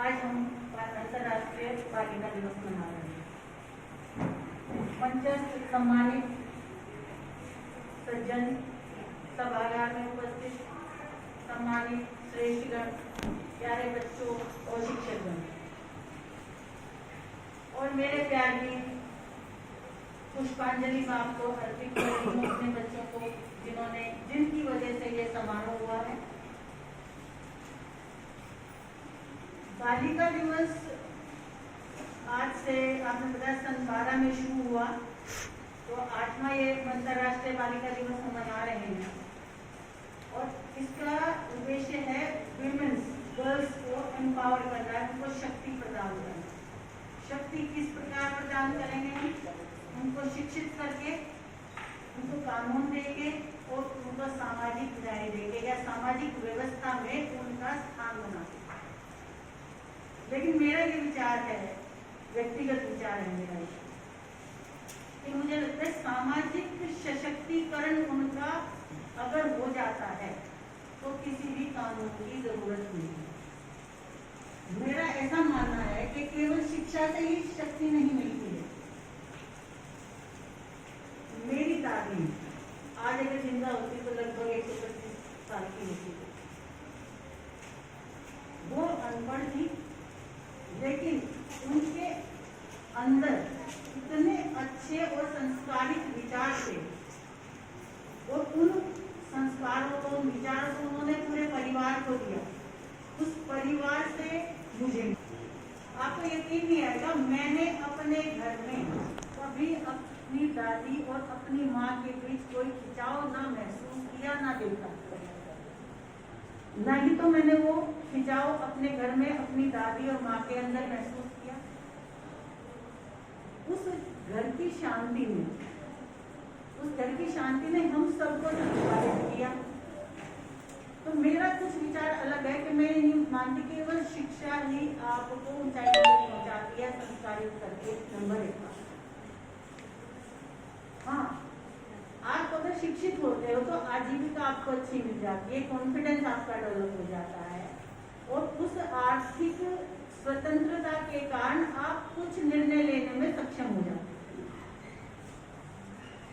आज हम अंतर्राष्ट्रीय बालिका दिवस मना रहे हैं। मंचस्थ सम्मानित सज्जन, सभागार में उपस्थित सम्मानित श्रेष्ठगण, प्यारे बच्चों और शिक्षकगण और मेरे प्यारी पुष्पांजलि मैं आपको अर्पित करती हूँ अपने बच्चों को जिनकी वजह से ये समारोह हुआ है। बालिका दिवस आज से आपने बताया सन 12 में शुरू हुआ, तो 8वां ये अंतर्राष्ट्रीय बालिका दिवस हम मना रहे हैं और इसका उद्देश्य है विमेन्स, गर्ल्स को एम्पावर करना, उनको शक्ति प्रदान करना। शक्ति किस प्रकार प्रदान करेंगे हम? उनको शिक्षित करके, उनको कानून देके और उनको सामाजिक न्याय देके या सामाजिक व्यवस्था में उनका स्थान बना। लेकिन मेरा ये विचार है, व्यक्तिगत विचार है मेरा, कि मुझे लगता है सामाजिक सशक्तिकरण उनका अगर हो जाता है तो किसी भी कानून की जरूरत नहीं है। मेरा ऐसा मानना है कि केवल शिक्षा से ही शक्ति नहीं मिलती है। मेरी दादी आज अगर जिंदा होती तो लगभग 125 साल की होती। वो अनपढ़ थी, लेकिन उनके अंदर इतने अच्छे और संस्कारित विचार थे और उन संस्कारों को, उन विचारों को उन्होंने पूरे परिवार को दिया। उस परिवार से मुझे, आपको यकीन नहीं आएगा, मैंने अपने घर में कभी अपनी दादी और अपनी माँ के बीच कोई खिंचाव ना महसूस किया, ना देखा। ना ही तो मैंने वो खिंचाव अपने घर में अपनी दादी और माँ के अंदर महसूस किया। उस घर की शांति में, उस घर की शांति ने हम सबको संस्कारित किया। तो मेरा कुछ विचार अलग है कि मैं नहीं मानती केवल शिक्षा ही आपको ऊंचाई तक पहुंचाती है, संस्कारित करके। नंबर 1। हाँ, आप अगर शिक्षित होते हो तो आजीविका आपको अच्छी मिल जाती है, कॉन्फिडेंस आपका डेवलप हो जाता है और उस आर्थिक स्वतंत्रता के कारण आप कुछ निर्णय लेने में सक्षम हो जाते हैं।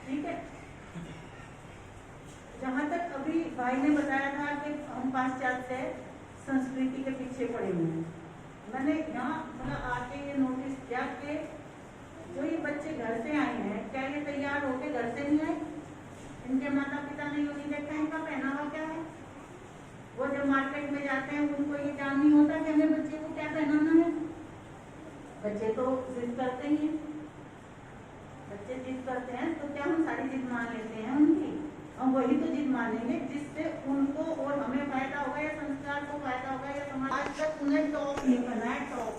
ठीक है। जहां तक अभी भाई ने बताया था कि हम पाश्चात्य संस्कृति के पीछे पड़े हुए हैं, मैंने यहाँ मतलब आके ये नोटिस किया कि जो ये बच्चे घर से आए हैं, क्या ये तैयार होके घर से नहीं आए? इनके माता पिता ने ये नहीं देखा इनका पहनावा क्या है। वो जब मार्केट में जाते हैं उनको ये जान नहीं होता कि हमें बच्चे को क्या पहनाना है। बच्चे तो जिद करते ही हैं, बच्चे जिद करते हैं तो क्या हम सारी जिद मान लेते हैं उनकी? हम वही तो जिद मानेंगे जिससे उनको और हमें फायदा होगा या संस्कार को फायदा होगा या समाज। आज तक उन्हें टॉप नहीं करना है, टॉप।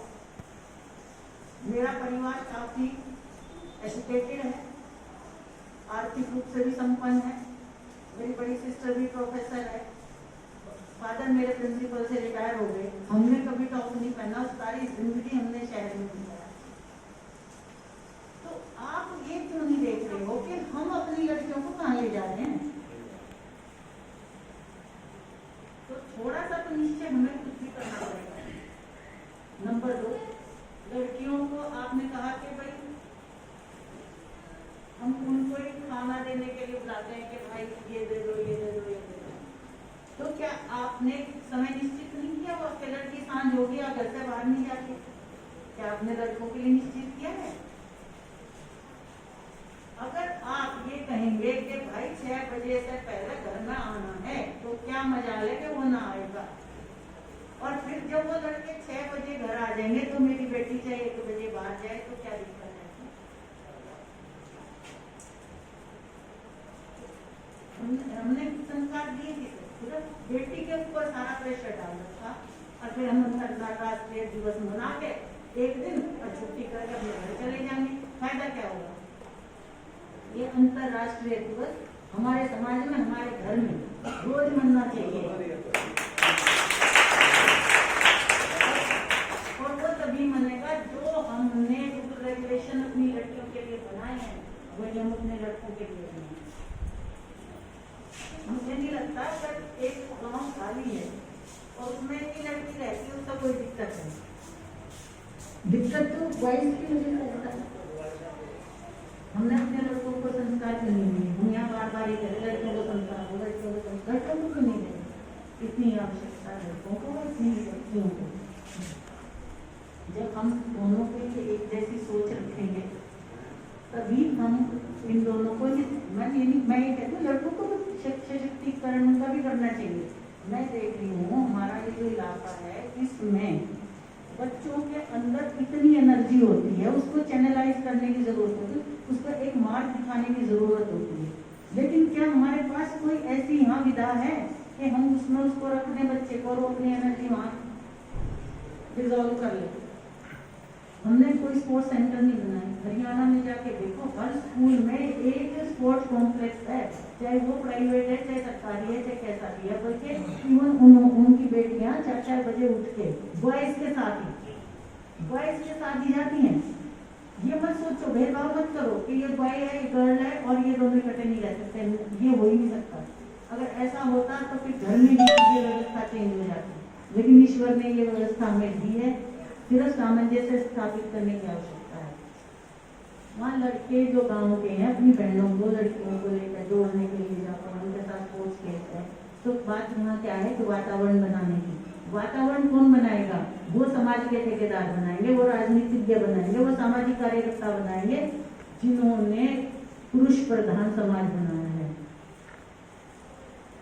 मेरा परिवार काफी एजुकेटेड है, आर्थिक रूप से भी संपन्न है। मेरी बड़ी सिस्टर भी प्रोफेसर है, फादर मेरे प्रिंसिपल से रिटायर हो गए। हमने कभी टॉप नहीं पहना, सारी जिंदगी हमने शहर में गुजारा। तो आप ये क्यों नहीं देख रहे हो कि हम अपनी लड़कियों को कहाँ ले जा रहे हैं? तो थोड़ा सा तो निश्चय हमें कुछ भी करना पड़ेगा। नंबर 2, लड़कियों को आपने कहा कि भाई हम उनको एक खाना देने के लिए बुलाते हैं कि भाई ये दे दो, ये दे दो, ये दे दो। तो क्या आपने समय निश्चित नहीं किया? वो आपके लड़की सांझ होगी या घर से बाहर नहीं जाती? क्या आपने लड़कों के लिए निश्चित किया है? अगर आप ये कहेंगे कि भाई 6 बजे से पहले घर में आना है, तो क्या मजाल है कि वो ना आएगा। और फिर जब वो लड़के 6 बजे घर आ जाएंगे तो मेरी बेटी चाहे 1 बजे बाहर जाए तो क्या दिक्कत है? हमने संस्कार दिए थे, सिर्फ बेटी के ऊपर सारा प्रेशर डाल रखा और फिर हम अंतर्राष्ट्रीय दिवस मना के एक दिन और छुट्टी करके अपने घर चले जाएंगे। फायदा क्या होगा? ये अंतर्राष्ट्रीय दिवस हमारे समाज में, हमारे घर में रोज मनाना चाहिए। और वो तभी मनेगा जो हमने रूल रेगुलेशन अपनी लड़कियों के लिए बनाए हैं, वही हम अपने लड़कों के लिए बनाए। मुझे नहीं लगता अगर एक गाँव खाली है और उसमें एक लड़की रहती है उसका कोई दिक्कत है। दिक्कत तो बॉयज की वजह से होता है। हमने अपने लड़कों को संस्कार क्यों नहीं दिए? हम यहाँ बार बार ये कह रहे लड़कों को संस्कार हो, लड़कों को संस्कार, लड़कों को क्यों नहीं देंगे? इतनी आवश्यकता है लड़कों को, इतनी लड़कियों को। जब हम दोनों के लिए एक जैसी सोच रखेंगे तभी हम इन दोनों को, मैं ये कहती हूँ लड़कों को सशक्तिकरण उनका भी करना चाहिए। मैं देख रही हूँ हमारा ये जो इलाका है इसमें बच्चों के अंदर इतनी एनर्जी होती है, उसको चैनलाइज करने की जरूरत होती है, उसको एक मार्ग दिखाने की जरूरत होती है। लेकिन क्या हमारे पास कोई ऐसी यहाँ विधा है कि हम उसमें उसको रख दें बच्चे को और वो अपनी एनर्जी वहाँ डिजॉल्व कर ले? हमने कोई स्पोर्ट्स सेंटर नहीं बनाए। हरियाणा में जाके देखो हर स्कूल में एक स्पोर्ट्स कॉम्प्लेक्स है, चाहे वो प्राइवेट है चाहे सरकारी है चाहे कैसा भी है। बल्कि इवन उनकी बेटियां 4-4 बजे उठ के बॉयज के साथ ही जाती हैं। ये मत सोचो, भेदभाव मत करो कि ये बॉय है ये गर्ल है और ये दोनों इकट्ठे नहीं रह सकते, ये हो ही नहीं सकता। अगर ऐसा होता तो फिर घर में भी ये व्यवस्था चेंज हो जाती। लेकिन ईश्वर ने ये व्यवस्था हमें दी है, सिर्फ सामंजस्य स्थापित करने की आवश्यकता है। वहाँ लड़के जो गाँव के हैं अपनी बहनों को लड़कियों को लेकर जोड़ने के लिए जाते हैं, उनके साथ स्पोर्ट्स खेलते हैं। तो बात यहाँ क्या है कि वातावरण बनाने की। वातावरण कौन बनाएगा? वो समाज के ठेकेदार बनाएंगे, वो राजनीतिज्ञ बनाएंगे, वो सामाजिक कार्यकर्ता बनाएंगे जिन्होंने पुरुष प्रधान समाज बनाया है।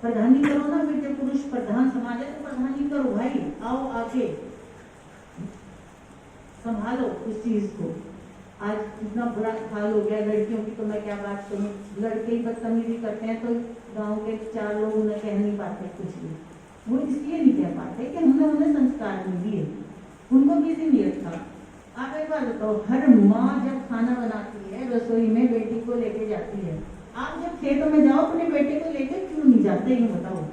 प्रधानी करो ना बेटे, पुरुष प्रधान समाज है तो प्रधानी करो भाई, आओ आगे संभालो उस चीज को। आज इतना बुरा हाल हो गया लड़कियों की, तो मैं क्या बात करूं। लड़के ही बदतमीजी करते हैं तो गांव के 4 लोग उन्हें कह नहीं पाते कुछ भी। वो इसलिए नहीं कह पाते कि हमने उन्हें संस्कार नहीं दिए, उनको बिजी नहीं रखा। आप एक बात बताओ, हर माँ जब खाना बनाती है रसोई में बेटी को लेके जाती है, आप जब खेतों में जाओ अपने बेटे को लेके क्यों नहीं जाते, ये बताओ।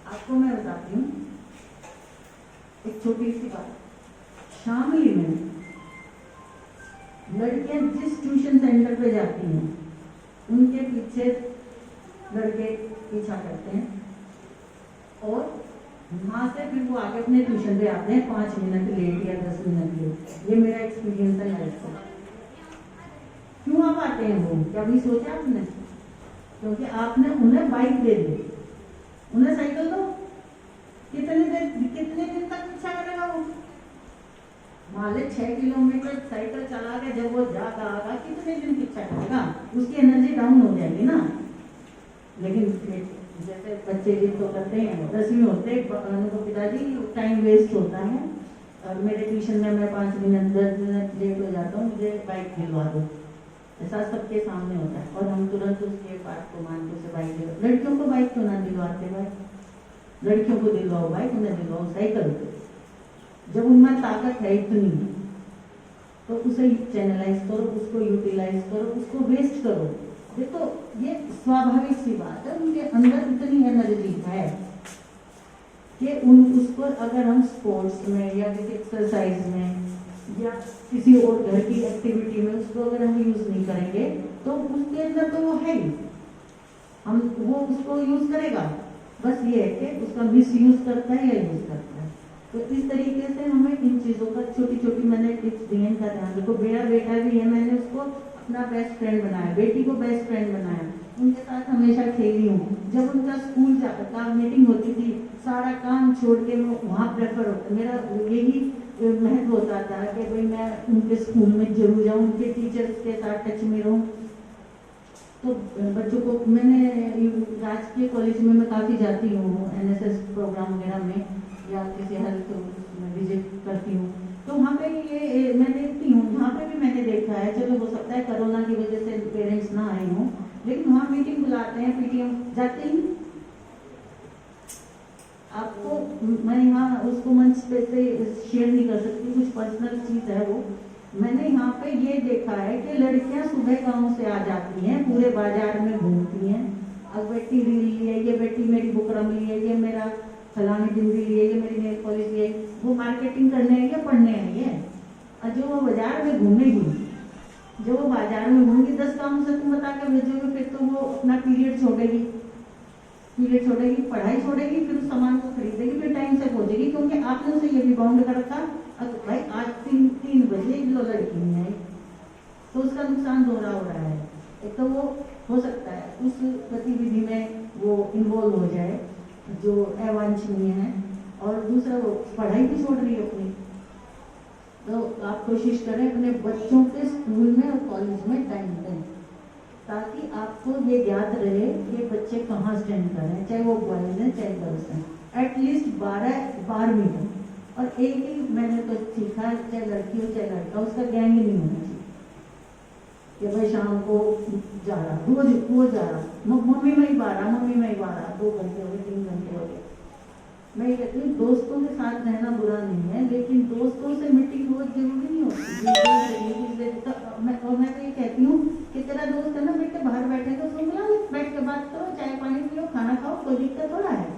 आपको मैं बताती हूँ एक छोटी सी बात। शामली में लड़कियां जिस ट्यूशन सेंटर पे जाती हैं उनके पीछे लड़के पीछा करते हैं और वहां से फिर वो आगे अपने ट्यूशन पे आते हैं 5 मिनट लेट या 10 मिनट लेट। ये मेरा एक्सपीरियंस है लाइफ का। क्यों आप आते हैं वो? क्या भी सोचा आपने? क्योंकि आपने उन्हें बाइक दे दी, उन्हें साइकिल दो, कितने दिन तक पीछा करेगा वो? मान ले 6 किलोमीटर साइकिल चला के जब वो जाता आगा कितने दिन पीछा करेगा? उसकी एनर्जी डाउन हो जाएगी ना। लेकिन जैसे बच्चे जिद तो करते हैं, 10वीं होते उनको पिताजी टाइम वेस्ट होता है और मेरे ट्यूशन में मैं 5 मिनट 10 मिनट लेट हो जाता हूँ, मुझे बाइक दिलवा दो। ऐसा सबके सामने होता है और हम तुरंत उसके बात को मान के उसे बाइक दिलवा। लड़कियों को बाइक क्यों ना दिलवाते भाई? लड़कियों को दिलवाओ बाइक, उन्हें दिलवाओ साइकिल। जब उनमें ताकत है इतनी तो उसे चैनलाइज करो, उसको यूटिलाइज करो, उसको वेस्ट करो। देखो ये स्वाभाविक सी बात है, उनके अंदर इतनी एनर्जी है कि उसको अगर हम स्पोर्ट्स में या किसी एक्सरसाइज में या किसी और घर की एक्टिविटी में उसको अगर हम यूज नहीं करेंगे तो उसके अंदर तो वो है ही, वो उसको यूज करेगा। बस ये है कि उसका मिस यूज करता है या यूज करता है। तो इस तरीके से हमें इन चीजों का छोटी छोटी मैंने टिप्स दी हैं, इनका ध्यान रखो। मेरा बेटा भी है, मैंने उसको अपना बेस्ट फ्रेंड बनाया, बेटी को बेस्ट फ्रेंड बनाया, उनके साथ हमेशा खेली हूँ। जब उनका स्कूल जाता था, मीटिंग होती थी, सारा काम छोड़ के मैं वहाँ प्रेफर होता, मेरा यही महत्व होता था कि भाई मैं उनके स्कूल में जरूर जाऊँ, उनके टीचर्स के साथ टच में रहूँ। तो बच्चों को मैंने राजकीय कॉलेज में मैं काफ़ी जाती हूँ, NSS प्रोग्राम वगैरह में या किसी हेल्थ में विजिट करती हूँ। तो वहाँ पे ये मैं देखती हूँ, यहाँ पे भी मैंने देखा है। चलो हो सकता है कोरोना की वजह से पेरेंट्स ना आए हों, लेकिन वहाँ मीटिंग बुलाते हैं, PTM जाते ही। आपको मैं यहाँ उसको मंच पे से शेयर नहीं कर सकती, कुछ पर्सनल चीज़ है वो। मैंने यहाँ पे ये देखा है कि लड़कियाँ सुबह गाँव से आ जाती हैं, पूरे बाजार में घूमती हैं। अब बेटी रील लिए, ये बेटी मेरी बुकरम लिए, ये मेरा फलानी बिंदी लिए, ये मेरी नेल पॉलिश लिए। वो मार्केटिंग करने आई है, पढ़ने आई है। और जो वो बाजार में घूमेगी, जो वो बाजार में घूमेगी, 10 कामों से तुम बता के भेजोगे, फिर तो वो अपना पीरियड छोड़ेगी। पीरियड छोड़ेगी, पढ़ाई छोड़ेगी, फिर उस सामान को खरीदेगी, फिर टाइम से पहुंचेगी, क्योंकि आपने उसे ये भी बाउंड कर रखा भाई आज 3 बजे लो लड़की नहीं आई, तो उसका नुकसान दोहरा हो रहा है। एक तो वो हो सकता है उस गतिविधि में वो इन्वॉल्व हो जाए जो अवांछनीय है, और दूसरा वो पढ़ाई भी छोड़ रही है अपनी। तो आप कोशिश करें अपने बच्चों के स्कूल में और कॉलेज में टाइम दें, ताकि आपको ये याद रहे कि बच्चे कहाँ स्टैंड कर रहे हैं, चाहे वो बॉयज हैं चाहे गर्ल्स हैं, एटलीस्ट 12 मिनट। और एक ही मैंने तो सीखा, चाहे लड़की हो चाहे लड़का, उसका गैंग नहीं होना चाहिए कि भाई शाम को जा रहा, रोज जा रहा, मम्मी मैं ही 12, 2 घंटे हो गए, 3 घंटे हो गए। मैं ये कहती हूँ दोस्तों के साथ रहना बुरा नहीं है, लेकिन दोस्तों से मीटिंग रोज जरूरी नहीं होती। और मैं तो ये कहती हूँ कि तेरा दोस्त है ना, बेटे बाहर बैठे तो उसको बुला, बैठ के बात करो, चाय पानी पियो, खाना खाओ, कोई दिक्कत थोड़ा है।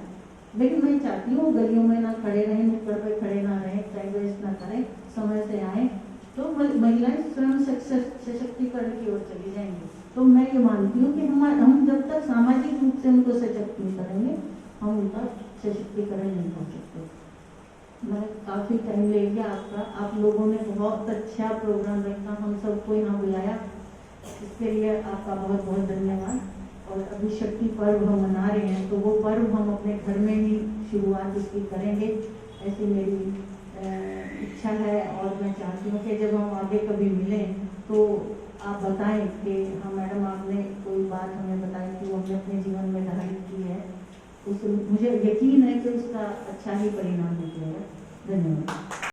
लेकिन मैं चाहती हूँ गलियों में ना खड़े रहें, नुक्कड़ पे खड़े ना रहें, टाइम वेस्ट ना करें, समय से आए, तो महिलाएं स्वयं सशक्तिकरण की ओर चली जाएंगी। तो मैं ये मानती हूँ कि हम जब तक सामाजिक रूप से उनको सशक्त नहीं करेंगे, हम उनका सशक्तिकरण नहीं कर सकते। मैं काफ़ी टाइम ले गया आपका, आप लोगों ने बहुत अच्छा प्रोग्राम रखा, हम सबको यहाँ बुलाया, इसके लिए आपका बहुत बहुत धन्यवाद। और अभी शक्ति पर्व हम मना रहे हैं, तो वो पर्व हम अपने घर में ही शुरुआत इसकी करेंगे, ऐसी मेरी इच्छा है। और मैं चाहती हूँ कि जब हम आगे कभी मिलें तो आप बताएं कि हाँ मैडम आपने कोई बात हमें बताई कि वो हमने अपने जीवन में धारण की है, उस मुझे यकीन है कि उसका अच्छा ही परिणाम निकलेगा। धन्यवाद।